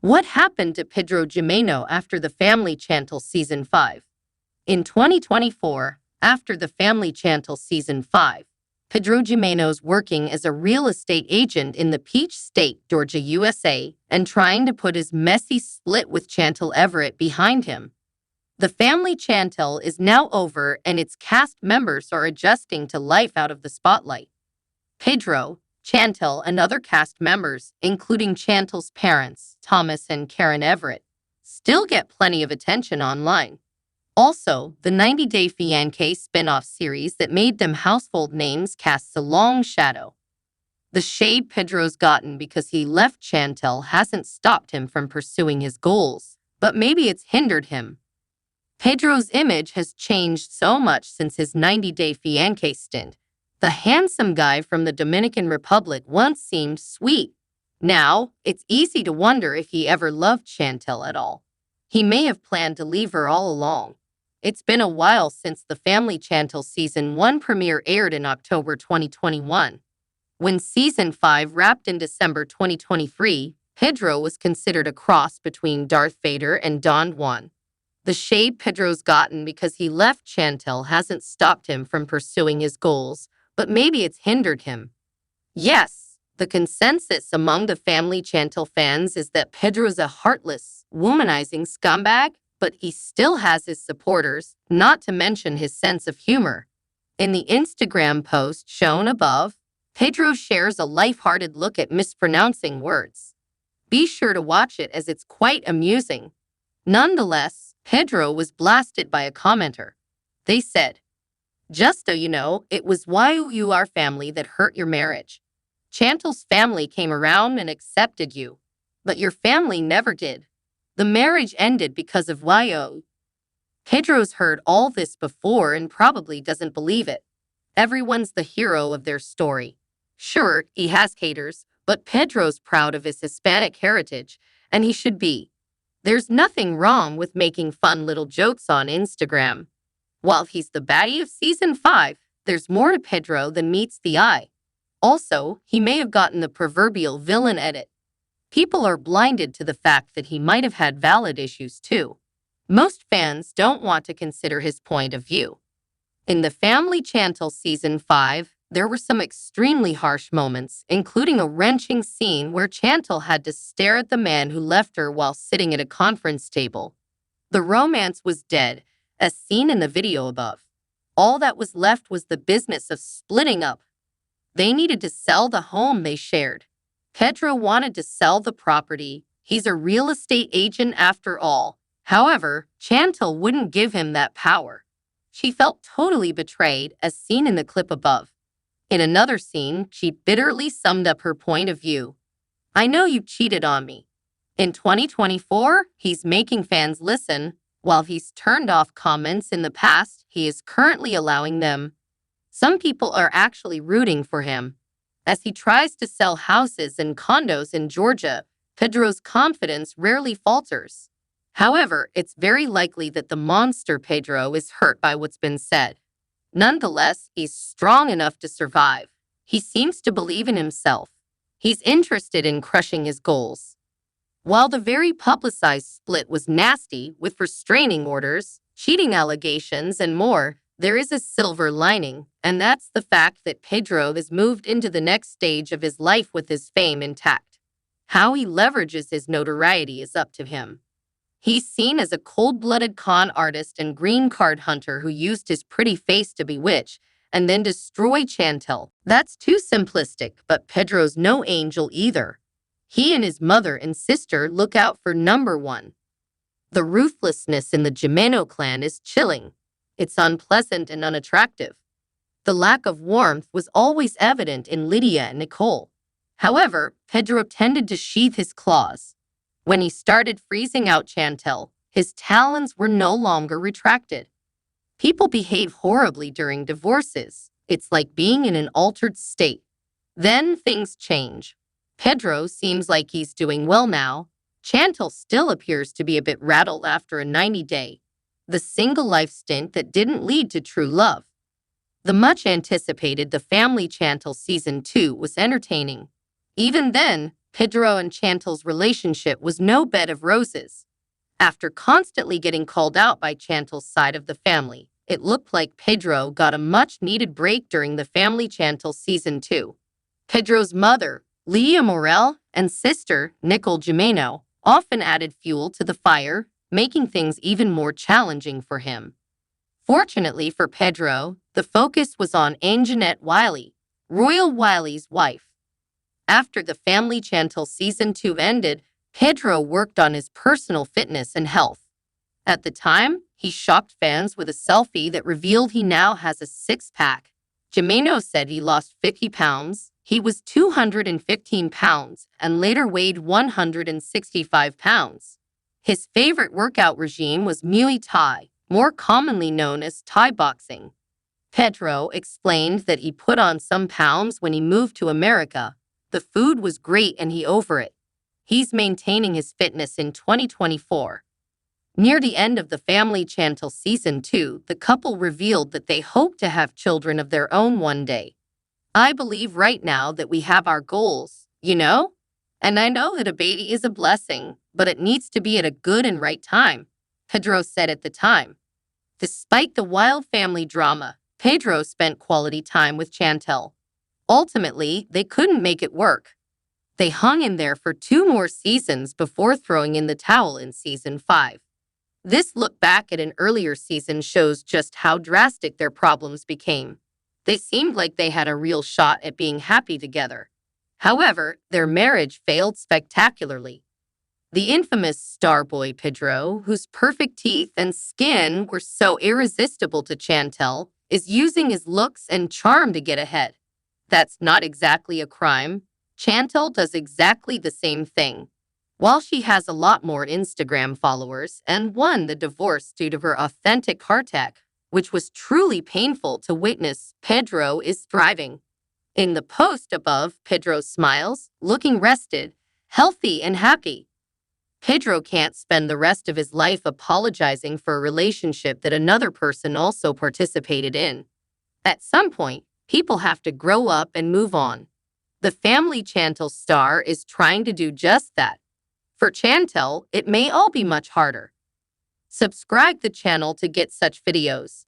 What happened to Pedro Jimeno after the Family Chantel Season 5? In 2024, after the Family Chantel Season 5, Pedro Jimeno's working as a real estate agent in the Peach State, Georgia, USA, and trying to put his messy split with Chantel Everett behind him. The Family Chantel is now over and its cast members are adjusting to life out of the spotlight. Pedro, Chantel, and other cast members, including Chantel's parents, Thomas and Karen Everett, still get plenty of attention online. Also, the 90-Day Fiance spin-off series that made them household names casts a long shadow. The shade Pedro's gotten because he left Chantel hasn't stopped him from pursuing his goals, but maybe it's hindered him. Pedro's image has changed so much since his 90-Day Fiance stint. The handsome guy from the Dominican Republic once seemed sweet. Now, it's easy to wonder if he ever loved Chantel at all. He may have planned to leave her all along. It's been a while since the Family Chantel Season 1 premiere aired in October 2021. When Season 5 wrapped in December 2023, Pedro was considered a cross between Darth Vader and Don Juan. The shade Pedro's gotten because he left Chantel hasn't stopped him from pursuing his goals, but maybe it's hindered him. Yes, the consensus among the Family Chantel fans is that Pedro's a heartless, womanizing scumbag, but he still has his supporters, not to mention his sense of humor. In the Instagram post shown above, Pedro shares a lighthearted look at mispronouncing words. Be sure to watch it as it's quite amusing. Nonetheless, Pedro was blasted by a commenter. They said, "Just so you know, it was YOUR family that hurt your marriage. Chantel's family came around and accepted you, but your family never did. The marriage ended because of YO." Pedro's heard all this before and probably doesn't believe it. Everyone's the hero of their story. Sure, he has haters, but Pedro's proud of his Hispanic heritage, and he should be. There's nothing wrong with making fun little jokes on Instagram. While he's the baddie of Season 5, there's more to Pedro than meets the eye. Also, he may have gotten the proverbial villain edit. People are blinded to the fact that he might have had valid issues too. Most fans don't want to consider his point of view. In the Family Chantel Season 5, there were some extremely harsh moments, including a wrenching scene where Chantel had to stare at the man who left her while sitting at a conference table. The romance was dead, as seen in the video above. All that was left was the business of splitting up. They needed to sell the home they shared. Pedro wanted to sell the property. He's a real estate agent after all. However, Chantel wouldn't give him that power. She felt totally betrayed, as seen in the clip above. In another scene, she bitterly summed up her point of view. "I know you cheated on me." In 2024, he's making fans listen. While he's turned off comments in the past, he is currently allowing them. Some people are actually rooting for him. As he tries to sell houses and condos in Georgia, Pedro's confidence rarely falters. However, it's very likely that the monster Pedro is hurt by what's been said. Nonetheless, he's strong enough to survive. He seems to believe in himself. He's interested in crushing his goals. While the very publicized split was nasty, with restraining orders, cheating allegations, and more, there is a silver lining, and that's the fact that Pedro has moved into the next stage of his life with his fame intact. How he leverages his notoriety is up to him. He's seen as a cold-blooded con artist and green card hunter who used his pretty face to bewitch and then destroy Chantel. That's too simplistic, but Pedro's no angel either. He and his mother and sister look out for number one. The ruthlessness in the Jimeno clan is chilling. It's unpleasant and unattractive. The lack of warmth was always evident in Lydia and Nicole. However, Pedro tended to sheath his claws. When he started freezing out Chantel, his talons were no longer retracted. People behave horribly during divorces. It's like being in an altered state. Then things change. Pedro seems like he's doing well now. Chantel still appears to be a bit rattled after a 90-day. The single life stint that didn't lead to true love. The much anticipated The Family Chantel Season 2 was entertaining. Even then, Pedro and Chantel's relationship was no bed of roses. After constantly getting called out by Chantel's side of the family, it looked like Pedro got a much-needed break during the Family Chantel Season 2. Pedro's mother, Leah Morel, and sister, Nicole Jimeno, often added fuel to the fire, making things even more challenging for him. Fortunately for Pedro, the focus was on Anjanette Wiley, Royal Wiley's wife. After the Family Chantel Season 2 ended, Pedro worked on his personal fitness and health. At the time, he shocked fans with a selfie that revealed he now has a six-pack. Jimeno said he lost 50 pounds. He was 215 pounds and later weighed 165 pounds. His favorite workout regime was Muay Thai, more commonly known as Thai boxing. Pedro explained that he put on some pounds when he moved to America. The food was great and he over it. He's maintaining his fitness in 2024. Near the end of the Family Chantel Season 2, the couple revealed that they hope to have children of their own one day. I believe right now that we have our goals, you know? And I know that a baby is a blessing, but it needs to be at a good and right time, Pedro said at the time. Despite the wild family drama, Pedro spent quality time with Chantel. Ultimately, they couldn't make it work. They hung in there for 2 more seasons before throwing in the towel in Season 5. This look back at an earlier season shows just how drastic their problems became. They seemed like they had a real shot at being happy together. However, their marriage failed spectacularly. The infamous starboy Pedro, whose perfect teeth and skin were so irresistible to Chantel, is using his looks and charm to get ahead. That's not exactly a crime. Chantel does exactly the same thing. While she has a lot more Instagram followers and won the divorce due to her authentic heart attack, which was truly painful to witness, Pedro is thriving. In the post above, Pedro smiles, looking rested, healthy, and happy. Pedro can't spend the rest of his life apologizing for a relationship that another person also participated in. At some point, people have to grow up and move on. The Family Chantel star is trying to do just that. For Chantel, it may all be much harder. Subscribe the channel to get such videos.